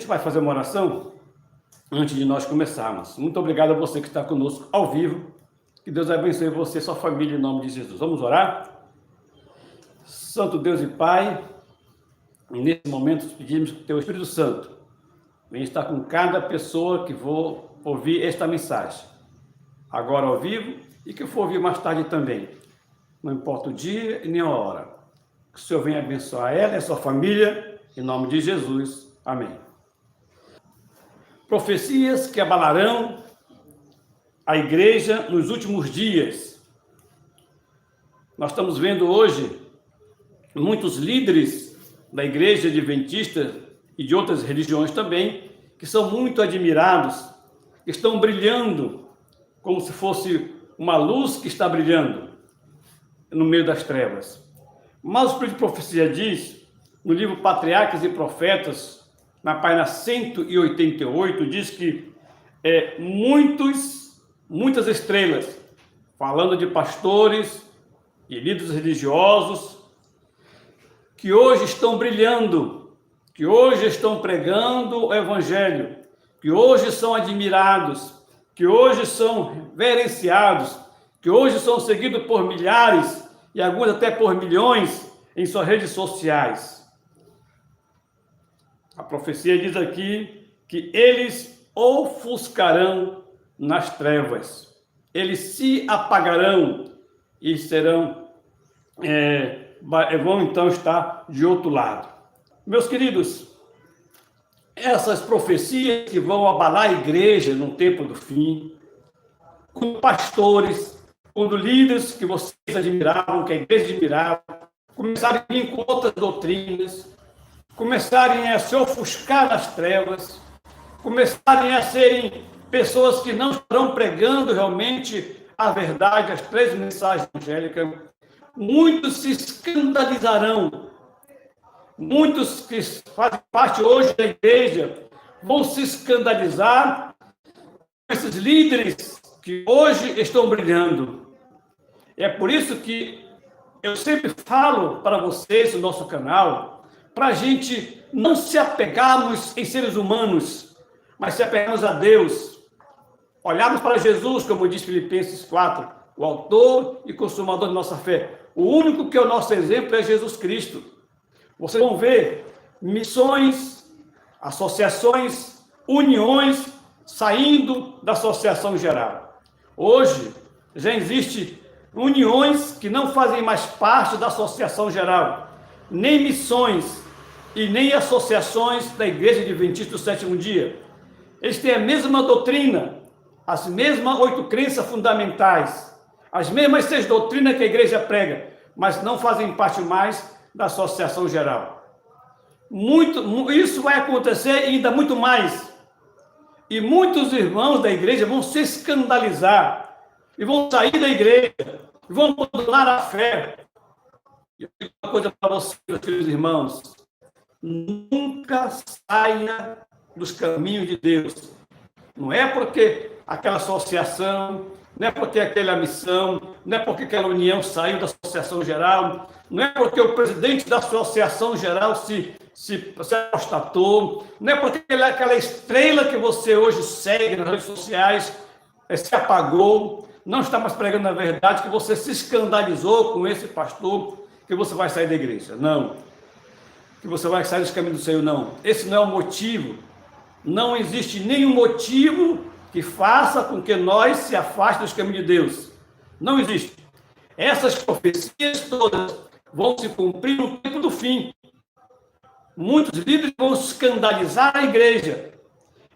gente vai fazer uma oração antes de nós começarmos. Muito obrigado a você que está conosco ao vivo. Que Deus abençoe você e sua família em nome de Jesus. Vamos orar? Santo Deus e Pai, nesse momento pedimos que o Teu Espírito Santo venha estar com cada pessoa que vou ouvir esta mensagem. Agora ao vivo e que for ouvir mais tarde também. Não importa o dia e nem a hora. Que o Senhor venha abençoar ela e a sua família, em nome de Jesus. Amém. Profecias que abalarão a igreja nos últimos dias. Nós estamos vendo hoje muitos líderes da igreja adventista e de outras religiões também, que são muito admirados, que estão brilhando como se fosse uma luz que está brilhando no meio das trevas. Mas o Espírito de Profecia diz, no livro Patriarcas e Profetas, na página 188, diz que muitas estrelas, falando de pastores e líderes religiosos, que hoje estão brilhando, que hoje estão pregando o Evangelho, que hoje são admirados, que hoje são reverenciados, que hoje são seguidos por milhares e alguns até por milhões em suas redes sociais. A profecia diz aqui que eles ofuscarão nas trevas, eles se apagarão e vão então estar de outro lado. Meus queridos, essas profecias que vão abalar a igreja no tempo do fim, quando pastores, quando líderes que vocês admiravam, que a igreja admirava, começarem a vir com outras doutrinas, começarem a se ofuscar nas trevas, começarem a serem pessoas que não estarão pregando realmente a verdade, as três mensagens evangélicas, muitos se escandalizarão. Muitos que fazem parte hoje da igreja vão se escandalizar com esses líderes que hoje estão brilhando. É por isso que eu sempre falo para vocês no nosso canal, para a gente não se apegarmos em seres humanos, mas se apegarmos a Deus. Olharmos para Jesus, como diz Filipenses 4, o autor e consumador da nossa fé. O único que é o nosso exemplo é Jesus Cristo. Vocês vão ver missões, associações, uniões saindo da associação geral. Hoje já existe uniões que não fazem mais parte da associação geral, nem missões e nem associações da Igreja Adventista do Sétimo Dia. Eles têm a mesma doutrina, as mesmas 8 crenças fundamentais, as mesmas 6 doutrinas que a igreja prega, mas não fazem parte mais da associação geral. Isso vai acontecer ainda muito mais. E muitos irmãos da igreja vão se escandalizar e vão sair da igreja, e vão abandonar a fé. E eu digo uma coisa para vocês, meus queridos irmãos: nunca saia dos caminhos de Deus. Não é porque aquela associação, não é porque aquela missão, não é porque aquela união saiu da associação geral, não é porque o presidente da associação geral se apostatou, não é porque aquela estrela que você hoje segue nas redes sociais se apagou, não está mais pregando a verdade, que você se escandalizou com esse pastor, que você vai sair da igreja. Não. Que você vai sair dos caminhos do Senhor, não. Esse não é o motivo. Não existe nenhum motivo que faça com que nós se afastemos dos caminhos de Deus. Não existe. Essas profecias todas vão se cumprir no tempo do fim. Muitos líderes vão escandalizar a igreja.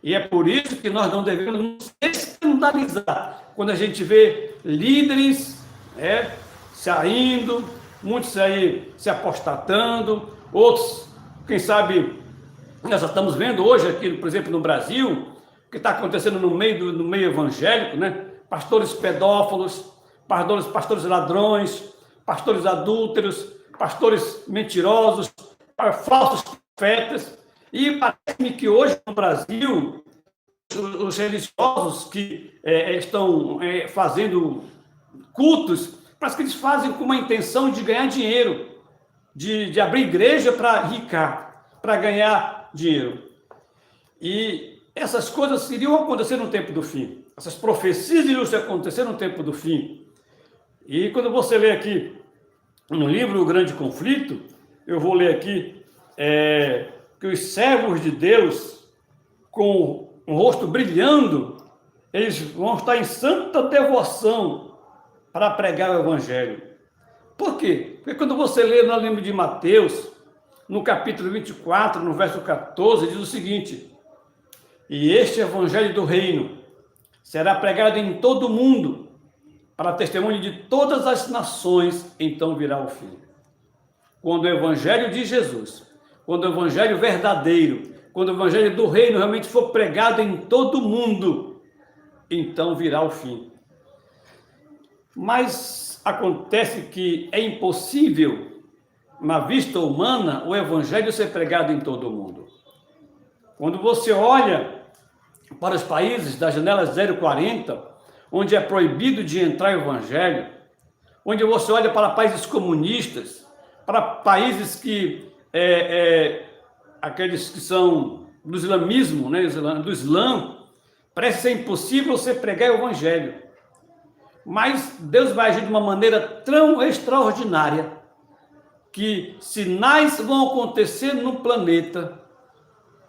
E é por isso que nós não devemos nos escandalizar quando a gente vê líderes saindo, muitos aí se apostatando, outros, quem sabe, nós já estamos vendo hoje aqui, por exemplo, no Brasil, o que está acontecendo no meio evangélico, né? Pastores pedófilos, pastores ladrões, pastores adúlteros, pastores mentirosos, falsos profetas. E parece-me que hoje no Brasil, os religiosos que estão fazendo cultos, parece que eles fazem com uma intenção de ganhar dinheiro, de abrir igreja para ricar, para ganhar dinheiro. E essas coisas iriam acontecer no tempo do fim. Essas profecias iriam acontecer no tempo do fim. E quando você lê aqui no livro O Grande Conflito, eu vou ler aqui que os servos de Deus, com o rosto brilhando, eles vão estar em santa devoção para pregar o Evangelho. Por quê? Porque quando você lê no livro de Mateus, no capítulo 24, no verso 14, diz o seguinte: e este Evangelho do Reino será pregado em todo o mundo, para testemunho de todas as nações, então virá o fim. Quando o Evangelho de Jesus, quando o Evangelho verdadeiro, quando o Evangelho do Reino realmente for pregado em todo o mundo, então virá o fim. Mas acontece que é impossível, na vista humana, o Evangelho ser pregado em todo o mundo. Quando você olha para os países da janela 040, onde é proibido de entrar o Evangelho, onde você olha para países comunistas, para países que, aqueles que são do islamismo, né, do Islã, parece ser impossível você pregar o Evangelho. Mas Deus vai agir de uma maneira tão extraordinária, que sinais vão acontecer no planeta,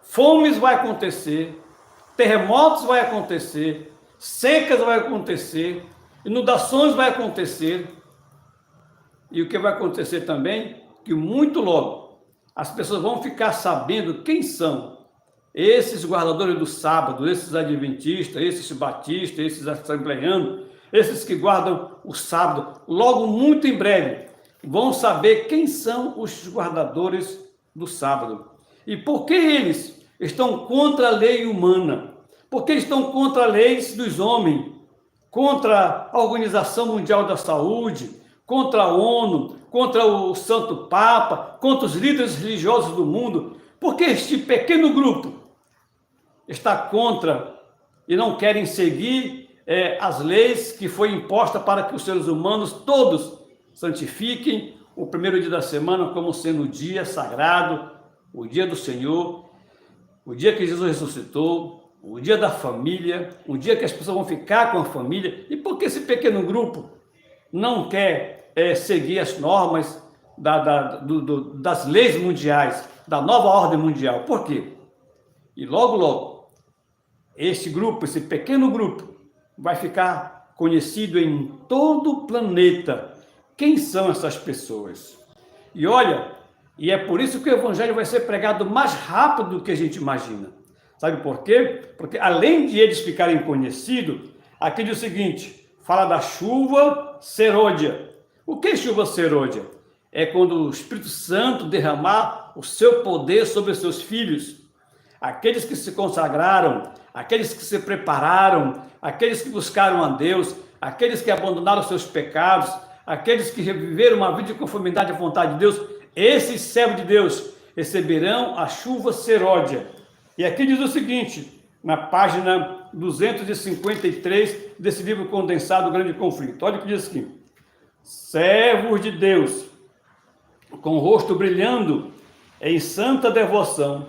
fomes vai acontecer, terremotos vai acontecer, secas vai acontecer, inundações vai acontecer. E o que vai acontecer também, que muito logo as pessoas vão ficar sabendo quem são esses guardadores do sábado, esses adventistas, esses batistas, esses assembleianos, esses que guardam o sábado. Logo, muito em breve, vão saber quem são os guardadores do sábado. E por que eles estão contra a lei humana? Porque estão contra as leis dos homens, contra a Organização Mundial da Saúde, contra a ONU, contra o Santo Papa, contra os líderes religiosos do mundo. Porque este pequeno grupo está contra e não querem seguir as leis que foi imposta para que os seres humanos todos santifiquem o primeiro dia da semana como sendo o dia sagrado, o dia do Senhor, o dia que Jesus ressuscitou, o dia da família, o dia que as pessoas vão ficar com a família. E por que esse pequeno grupo não quer seguir as normas das leis mundiais, da nova ordem mundial? Por quê? E logo, logo, este grupo, esse pequeno grupo, vai ficar conhecido em todo o planeta. Quem são essas pessoas? E olha, e é por isso que o Evangelho vai ser pregado mais rápido do que a gente imagina. Sabe por quê? Porque além de eles ficarem conhecidos, aqui diz o seguinte, fala da chuva serôdia. O que é chuva serôdia? É quando o Espírito Santo derramar o seu poder sobre os seus filhos, aqueles que se consagraram, aqueles que se prepararam, aqueles que buscaram a Deus, aqueles que abandonaram seus pecados, aqueles que reviveram uma vida de conformidade à vontade de Deus. Esses servos de Deus receberão a chuva serôdia. E aqui diz o seguinte, na página 253 desse livro condensado, O Grande Conflito. Olha o que diz aqui. Servos de Deus, com o rosto brilhando em santa devoção,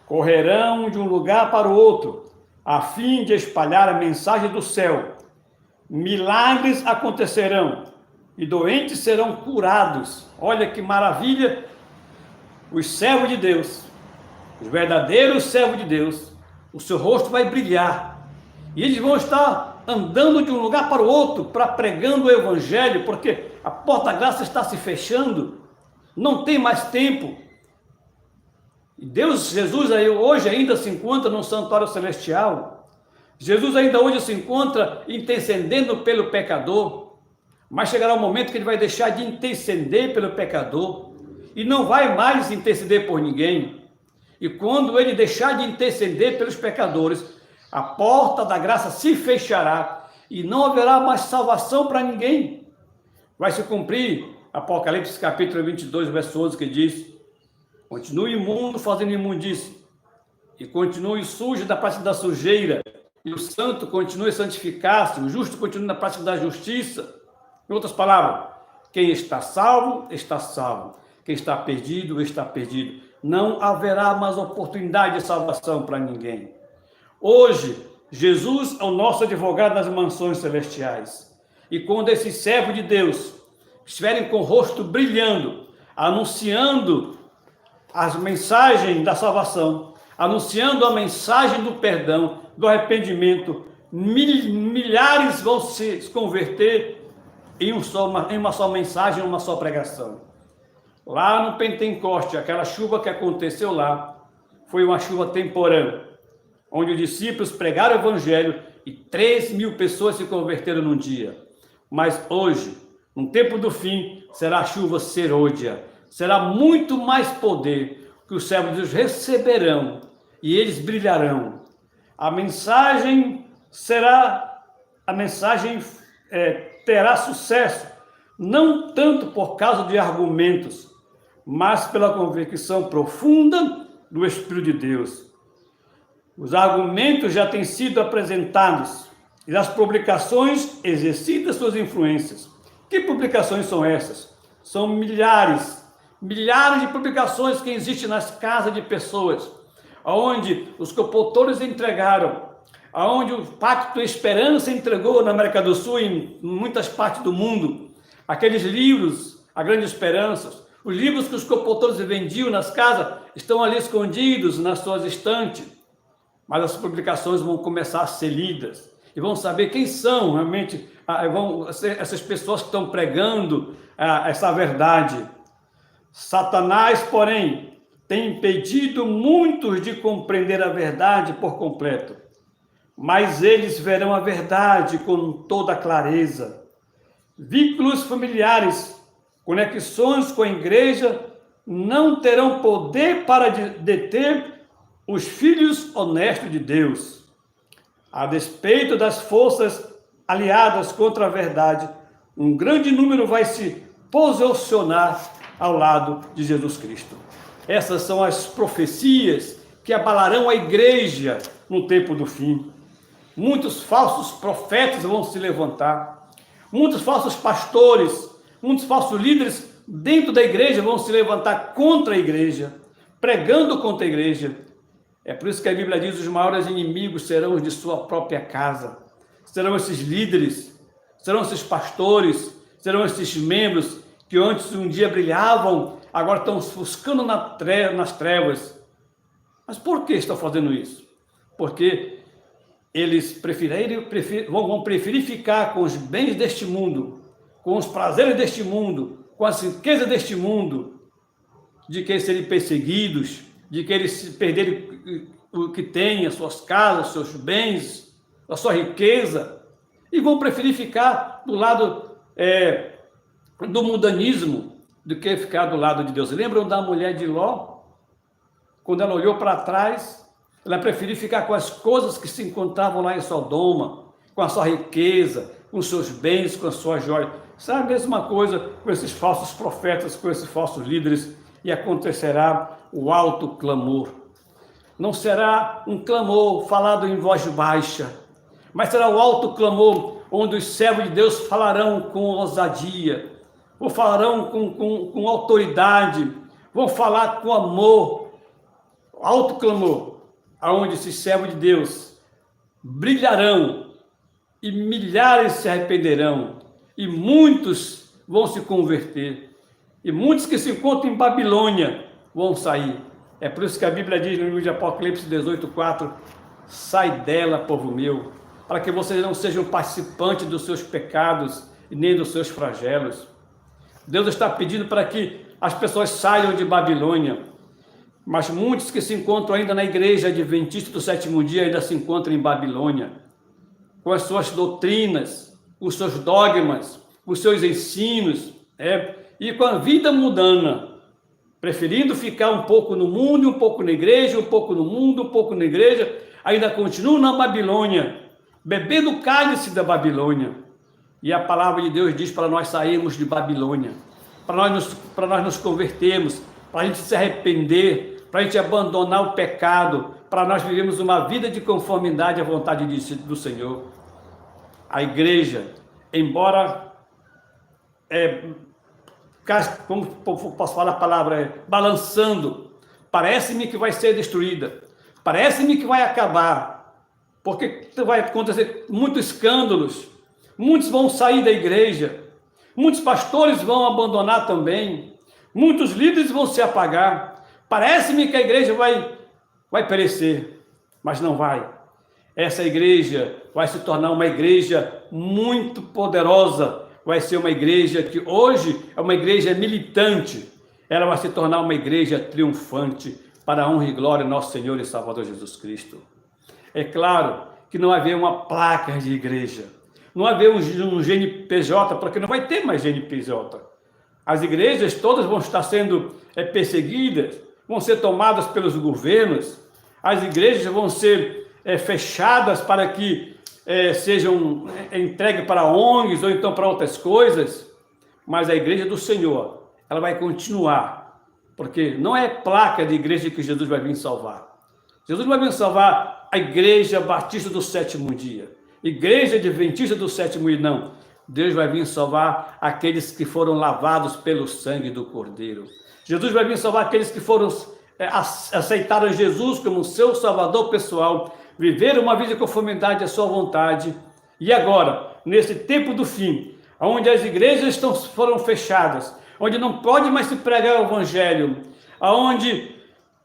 correrão de um lugar para o outro, a fim de espalhar a mensagem do céu. Milagres acontecerão e doentes serão curados. Olha que maravilha! Os servos de Deus, os verdadeiros servos de Deus, o seu rosto vai brilhar. E eles vão estar andando de um lugar para o outro, para pregando o Evangelho, porque a porta da graça está se fechando, não tem mais tempo. E Jesus hoje ainda se encontra no santuário celestial. Jesus ainda hoje se encontra intercedendo pelo pecador. Mas chegará um momento que ele vai deixar de interceder pelo pecador e não vai mais interceder por ninguém. E quando ele deixar de interceder pelos pecadores, a porta da graça se fechará e não haverá mais salvação para ninguém. Vai se cumprir Apocalipse capítulo 22, verso 11, que diz: continue imundo fazendo imundície, e continue sujo da prática da sujeira, e o santo continue a santificar-se, o justo continue na prática da justiça. Em outras palavras, quem está salvo, está salvo. Quem está perdido, está perdido. não haverá mais oportunidade de salvação para ninguém. Hoje, Jesus é o nosso advogado nas mansões celestiais. E quando esses servos de Deus estiverem com o rosto brilhando, anunciando as mensagens da salvação, anunciando a mensagem do perdão, do arrependimento, milhares vão se converter em uma só mensagem, uma só pregação. Lá no Pentecoste, aquela chuva que aconteceu lá, foi uma chuva temporânea, onde os discípulos pregaram o evangelho e 3.000 pessoas se converteram num dia. Mas hoje, no tempo do fim, será a chuva serôdia, será muito mais poder que os servos de Deus receberão e eles brilharão. A mensagem terá sucesso, não tanto por causa de argumentos, mas pela convicção profunda do Espírito de Deus. Os argumentos já têm sido apresentados e as publicações exercitam suas influências. Que publicações são essas? São milhares de publicações que existem nas casas de pessoas, onde os compositores entregaram, onde o Pacto Esperança entregou na América do Sul e em muitas partes do mundo, aqueles livros, A Grande Esperança, os livros que os compositores vendiam nas casas estão ali escondidos nas suas estantes, mas as publicações vão começar a ser lidas e vão saber quem são realmente essas pessoas que estão pregando essa verdade. Satanás, porém, tem impedido muitos de compreender a verdade por completo, mas eles verão a verdade com toda clareza. Vínculos familiares, conexões com a igreja não terão poder para deter os filhos honestos de Deus. A despeito das forças aliadas contra a verdade, um grande número vai se posicionar ao lado de Jesus Cristo. Essas são as profecias que abalarão a igreja no tempo do fim. Muitos falsos profetas vão se levantar, muitos falsos pastores, muitos falsos líderes dentro da igreja vão se levantar contra a igreja, pregando contra a igreja. É por isso que a Bíblia diz: os maiores inimigos serão os de sua própria casa. Serão esses líderes, serão esses pastores, serão esses membros que antes um dia brilhavam, agora estão ofuscando nas trevas. Mas por que estão fazendo isso? Porque eles vão preferir ficar com os bens deste mundo, com os prazeres deste mundo, com as riquezas deste mundo, de que serem perseguidos, de que eles perderem o que têm, as suas casas, os seus bens, a sua riqueza, e vão preferir ficar do lado do mundanismo do que ficar do lado de Deus. Lembram da mulher de Ló? Quando ela olhou para trás, ela preferiu ficar com as coisas que se encontravam lá em Sodoma, com a sua riqueza, com os seus bens, com as suas joias. Isso é a mesma coisa com esses falsos profetas, com esses falsos líderes, e acontecerá o alto clamor. Não será um clamor falado em voz baixa, mas será o alto clamor onde os servos de Deus falarão com ousadia, ou falarão com autoridade, vão falar com amor. Alto clamor, aonde esses servos de Deus brilharão e milhares se arrependerão e muitos vão se converter e muitos que se encontram em Babilônia vão sair. É por isso que a Bíblia diz no livro de Apocalipse 18:4: sai dela, povo meu, para que vocês não sejam participantes dos seus pecados e nem dos seus flagelos. Deus está pedindo para que as pessoas saiam de Babilônia, mas muitos que se encontram ainda na igreja adventista do sétimo dia ainda se encontram em Babilônia, com as suas doutrinas, os seus dogmas, os seus ensinos, e com a vida mundana, preferindo ficar um pouco no mundo, um pouco na igreja, um pouco no mundo, um pouco na igreja, ainda continuam na Babilônia, bebendo o cálice da Babilônia. E a palavra de Deus diz para nós sairmos de Babilônia, para nós nos convertermos, para a gente se arrepender, para a gente abandonar o pecado, para nós vivermos uma vida de conformidade à vontade do Senhor. A igreja, embora, como posso falar a palavra, balançando parece-me que vai ser destruída, parece-me que vai acabar, porque vai acontecer muitos escândalos, muitos vão sair da igreja, muitos pastores vão abandonar também, muitos líderes vão se apagar, parece-me que a igreja vai perecer, mas não vai. Essa igreja vai se tornar uma igreja muito poderosa, vai ser uma igreja que hoje é uma igreja militante, ela vai se tornar uma igreja triunfante para a honra e glória do nosso Senhor e Salvador Jesus Cristo. É claro que não vai haver uma placa de igreja, não vai haver um GNPJ, porque não vai ter mais GNPJ. As igrejas todas vão estar sendo perseguidas, vão ser tomadas pelos governos, as igrejas vão ser fechadas para que sejam entregues para ONGs ou então para outras coisas, mas a igreja do Senhor, ela vai continuar, porque não é placa de igreja que Jesus vai vir salvar. Jesus vai vir salvar a igreja batista do sétimo dia, igreja adventista do sétimo dia, não. Deus vai vir salvar aqueles que foram lavados pelo sangue do Cordeiro. Jesus vai vir salvar aqueles que aceitaram Jesus como seu salvador pessoal, viveram uma vida de conformidade à sua vontade. E agora, nesse tempo do fim, onde as igrejas foram fechadas, onde não pode mais se pregar o evangelho, onde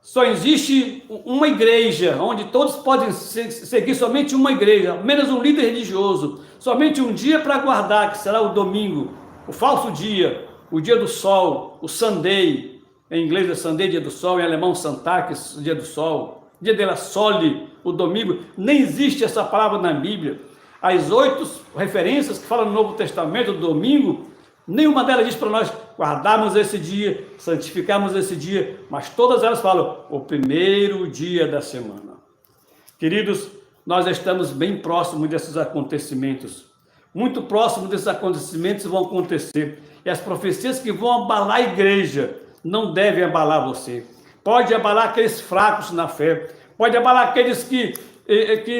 só existe uma igreja, onde todos podem seguir somente uma igreja, menos um líder religioso, somente um dia para guardar, que será o domingo, o falso dia, o dia do sol, o Sunday, em inglês é Sunday, dia do sol, em alemão Sonntag, dia do sol, dia della sole, o domingo. Nem existe essa palavra na Bíblia. As 8 referências que falam no Novo Testamento do domingo, nenhuma delas diz para nós guardarmos esse dia, santificarmos esse dia, mas todas elas falam o primeiro dia da semana. Queridos, nós estamos bem próximos desses acontecimentos, muito próximos desses acontecimentos vão acontecer, e as profecias que vão abalar a igreja não devem abalar você. Pode abalar aqueles fracos na fé, pode abalar aqueles que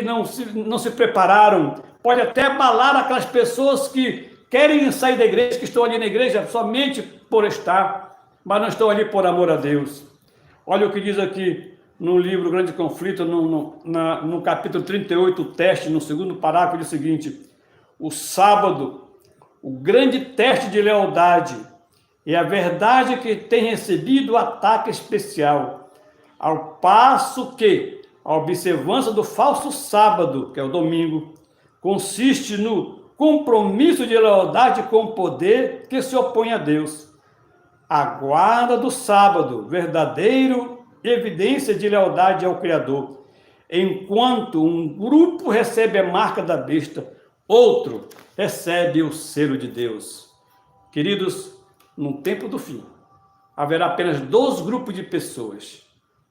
não se prepararam, pode até abalar aquelas pessoas que querem sair da igreja, que estão ali na igreja somente por estar, mas não estão ali por amor a Deus. Olha o que diz aqui no livro Grande Conflito, no capítulo 38, o teste, no segundo parágrafo, diz o seguinte: o sábado, o grande teste de lealdade, é a verdade que tem recebido o ataque especial, ao passo que a observância do falso sábado, que é o domingo, consiste no compromisso de lealdade com o poder que se opõe a Deus. A guarda do sábado, verdadeiro evidência de lealdade ao Criador. Enquanto um grupo recebe a marca da besta, outro recebe o selo de Deus. Queridos, no tempo do fim, haverá apenas 2 grupos de pessoas: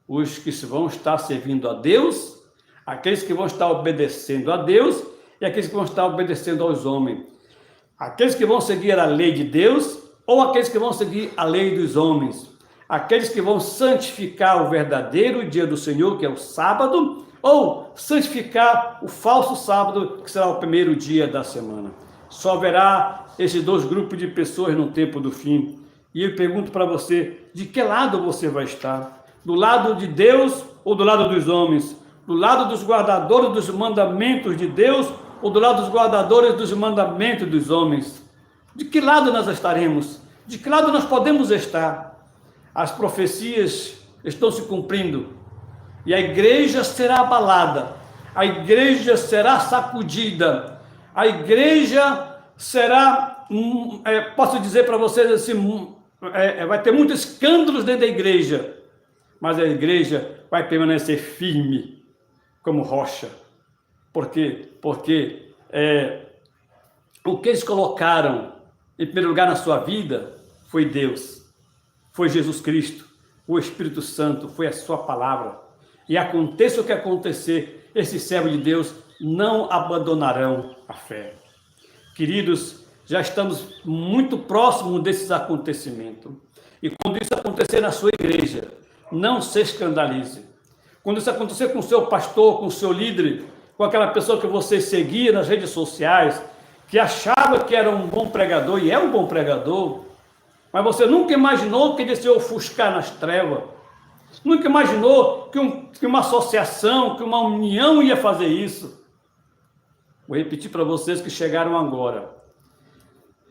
os que vão estar servindo a Deus, aqueles que vão estar obedecendo a Deus, e aqueles que vão estar obedecendo aos homens. Aqueles que vão seguir a lei de Deus, ou aqueles que vão seguir a lei dos homens. Aqueles que vão santificar o verdadeiro dia do Senhor, que é o sábado, ou santificar o falso sábado, que será o primeiro dia da semana. Só haverá esses 2 grupos de pessoas no tempo do fim. E eu pergunto para você, de que lado você vai estar? Do lado de Deus ou do lado dos homens? Do lado dos guardadores dos mandamentos de Deus ou do lado dos guardadores dos mandamentos dos homens? De que lado nós estaremos? De que lado nós podemos estar? As profecias estão se cumprindo e a igreja será abalada, a igreja será sacudida, a igreja será, posso dizer para vocês assim, vai ter muitos escândalos dentro da igreja, mas a igreja vai permanecer firme como rocha. Por quê? Porque o que eles colocaram em primeiro lugar na sua vida foi Deus, foi Jesus Cristo, o Espírito Santo, foi a sua palavra. E aconteça o que acontecer, esses servos de Deus não abandonarão a fé. Queridos, já estamos muito próximos desses acontecimentos. E quando isso acontecer na sua igreja, não se escandalize. Quando isso acontecer com o seu pastor, com o seu líder, com aquela pessoa que você seguia nas redes sociais, que achava que era um bom pregador, e é um bom pregador, mas você nunca imaginou que ele se ofuscar nas trevas. Nunca imaginou que uma associação, que uma união ia fazer isso. Vou repetir para vocês que chegaram agora.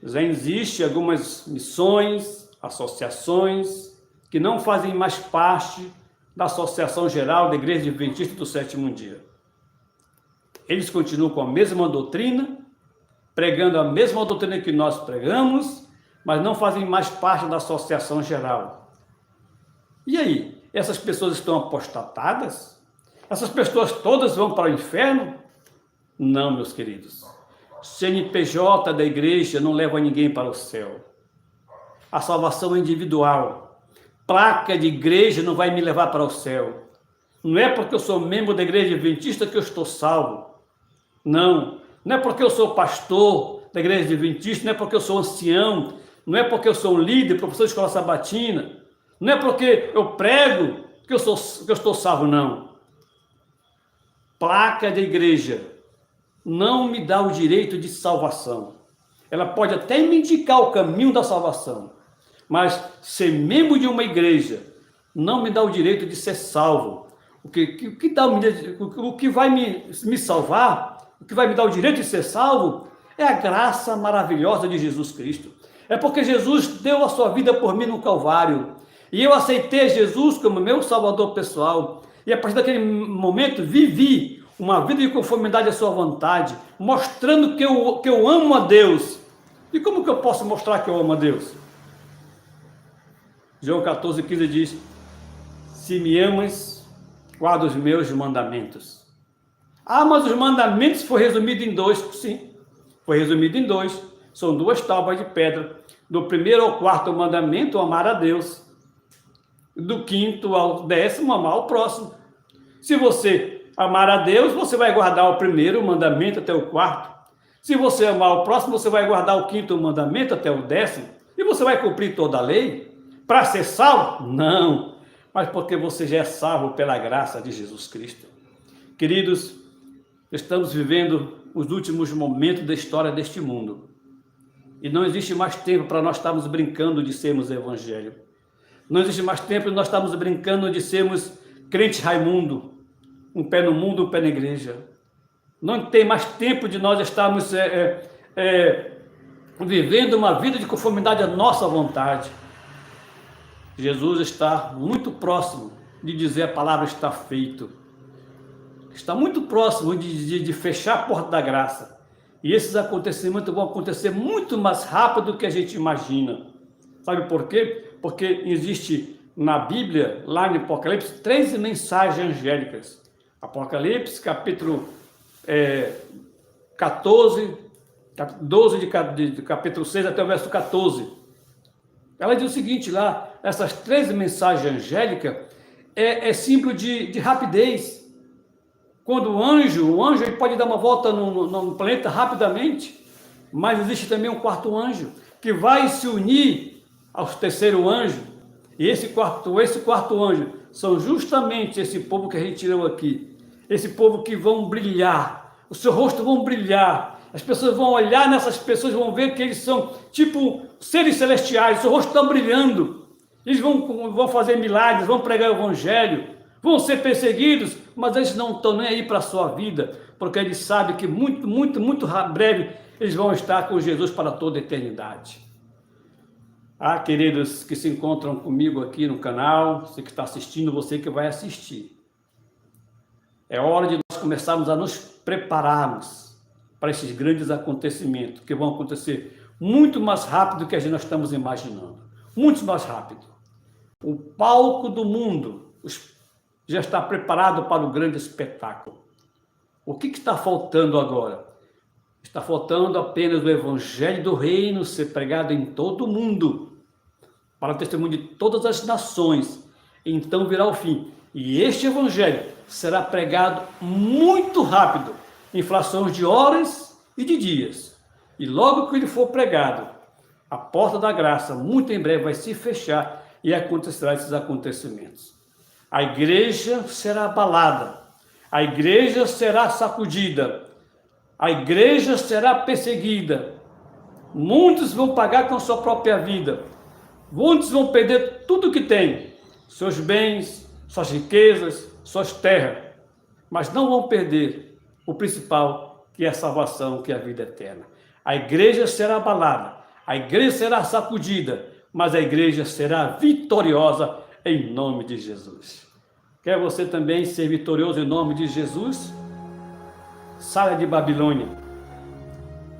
Já existem algumas missões, associações, que não fazem mais parte da Associação Geral da Igreja Adventista do Sétimo Dia. Eles continuam com a mesma doutrina, pregando a mesma doutrina que nós pregamos, mas não fazem mais parte da Associação Geral. E aí? Essas pessoas estão apostatadas? Essas pessoas todas vão para o inferno? Não, meus queridos. CNPJ da igreja não leva ninguém para o céu. A salvação é individual. Placa de igreja não vai me levar para o céu. Não é porque eu sou membro da igreja adventista que eu estou salvo. Não. Não é porque eu sou pastor da igreja adventista, não é porque eu sou ancião, não é porque eu sou um líder, professor de escola sabatina, não é porque eu prego que eu estou salvo, não. Placa de igreja não me dá o direito de salvação. Ela pode até me indicar o caminho da salvação, mas ser membro de uma igreja não me dá o direito de ser salvo. O que vai me salvar, o que vai me dar o direito de ser salvo, é a graça maravilhosa de Jesus Cristo. É porque Jesus deu a sua vida por mim no Calvário. E eu aceitei Jesus como meu salvador pessoal. E a partir daquele momento vivi uma vida de conformidade à sua vontade, mostrando que eu amo a Deus. E como que eu posso mostrar que eu amo a Deus? João 14,15 diz: se me amas, guarda os meus mandamentos. Ah, mas os mandamentos foi resumido em dois. Sim, foi resumido em dois. São duas tábuas de pedra. Do primeiro ao quarto mandamento, amar a Deus. Do quinto ao 10º, amar o próximo. Se você amar a Deus, você vai guardar o primeiro mandamento até o quarto. Se você amar o próximo, você vai guardar o quinto mandamento até o 10º. E você vai cumprir toda a lei? Para ser salvo? Não. Mas porque você já é salvo pela graça de Jesus Cristo. Queridos, estamos vivendo os últimos momentos da história deste mundo. E não existe mais tempo para nós estarmos brincando de sermos evangelho. Não existe mais tempo para nós estarmos brincando de sermos crente Raimundo. Um pé no mundo, um pé na igreja. Não tem mais tempo de nós estarmos vivendo uma vida de conformidade à nossa vontade. Jesus está muito próximo de dizer a palavra está feito. Está muito próximo de fechar a porta da graça. E esses acontecimentos vão acontecer muito mais rápido do que a gente imagina. Sabe por quê? Porque existe na Bíblia, lá no Apocalipse, 3 mensagens angélicas. Apocalipse, capítulo 14, 12 de capítulo 6 até o verso 14. Ela diz o seguinte lá, essas 3 mensagens angélicas é símbolo de rapidez. Quando o anjo ele pode dar uma volta no planeta rapidamente, mas existe também um quarto anjo, que vai se unir ao terceiro anjo, e esse quarto anjo são justamente esse povo que a gente tirou aqui, esse povo que vão brilhar, o seu rosto vão brilhar, as pessoas vão olhar nessas pessoas, vão ver que eles são tipo seres celestiais, o seu rosto está brilhando, eles vão fazer milagres, vão pregar o evangelho, vão ser perseguidos, mas eles não estão nem aí para a sua vida, porque eles sabem que muito, muito, muito breve eles vão estar com Jesus para toda a eternidade. Ah, queridos que se encontram comigo aqui no canal, você que está assistindo, você que vai assistir. É hora de nós começarmos a nos prepararmos para esses grandes acontecimentos, que vão acontecer muito mais rápido do que nós estamos imaginando. Muito mais rápido. O palco do mundo já está preparado para o grande espetáculo. O que está faltando agora? Está faltando apenas o evangelho do reino ser pregado em todo o mundo, para o testemunho de todas as nações. Então virá o fim. E este evangelho será pregado muito rápido, em frações de horas e de dias. E logo que ele for pregado, a porta da graça, muito em breve, vai se fechar e acontecerá esses acontecimentos. A igreja será abalada, a igreja será sacudida, a igreja será perseguida, muitos vão pagar com a sua própria vida, muitos vão perder tudo que têm, seus bens, suas riquezas, suas terras, mas não vão perder o principal, que é a salvação, que é a vida eterna. A igreja será abalada, a igreja será sacudida, mas a igreja será vitoriosa em nome de Jesus. Quer você também ser vitorioso em nome de Jesus? Saia de Babilônia.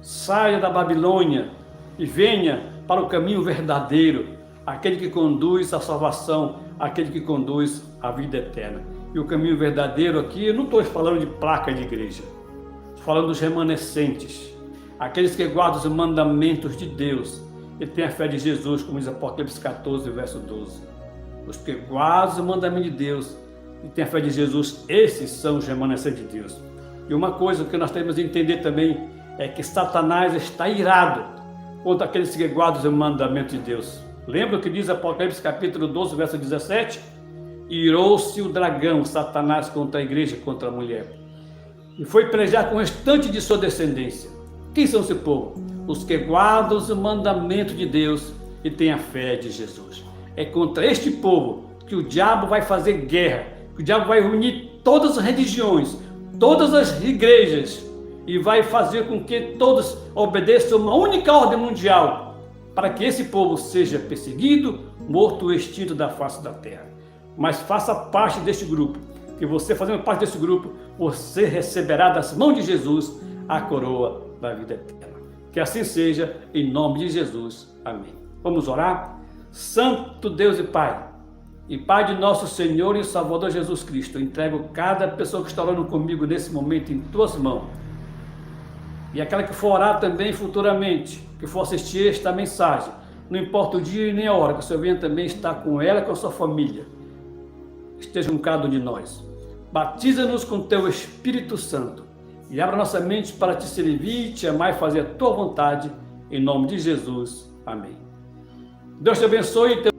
Saia da Babilônia e venha para o caminho verdadeiro, aquele que conduz à salvação, aquele que conduz à vida eterna. E o caminho verdadeiro aqui, eu não estou falando de placa de igreja, estou falando dos remanescentes, aqueles que guardam os mandamentos de Deus e têm a fé de Jesus, como diz Apocalipse 14, verso 12. Os que guardam os mandamentos de Deus e têm a fé de Jesus, esses são os remanescentes de Deus. E uma coisa que nós temos que entender também é que Satanás está irado contra aqueles que guardam os mandamentos de Deus. Lembra o que diz Apocalipse capítulo 12, verso 17? Irou-se o dragão, Satanás, contra a igreja, contra a mulher, e foi pelejar com o restante de sua descendência. Quem são esse povo? Os que guardam os mandamentos de Deus e têm a fé de Jesus. É contra este povo que o diabo vai fazer guerra, que o diabo vai reunir todas as religiões, todas as igrejas, e vai fazer com que todos obedeçam uma única ordem mundial, para que esse povo seja perseguido, morto ou extinto da face da terra. Mas faça parte deste grupo, que você fazendo parte desse grupo, você receberá das mãos de Jesus a coroa da vida eterna. Que assim seja, em nome de Jesus. Amém. Vamos orar? Santo Deus e Pai de nosso Senhor e Salvador Jesus Cristo, eu entrego cada pessoa que está orando comigo nesse momento em tuas mãos. E aquela que for orar também futuramente, que for assistir esta mensagem, não importa o dia nem a hora, que o Senhor venha também estar com ela e com a sua família. Esteja com cada um de nós. Batiza-nos com teu Espírito Santo e abra nossa mente para te servir, te amar e fazer a tua vontade, em nome de Jesus. Amém. Deus te abençoe.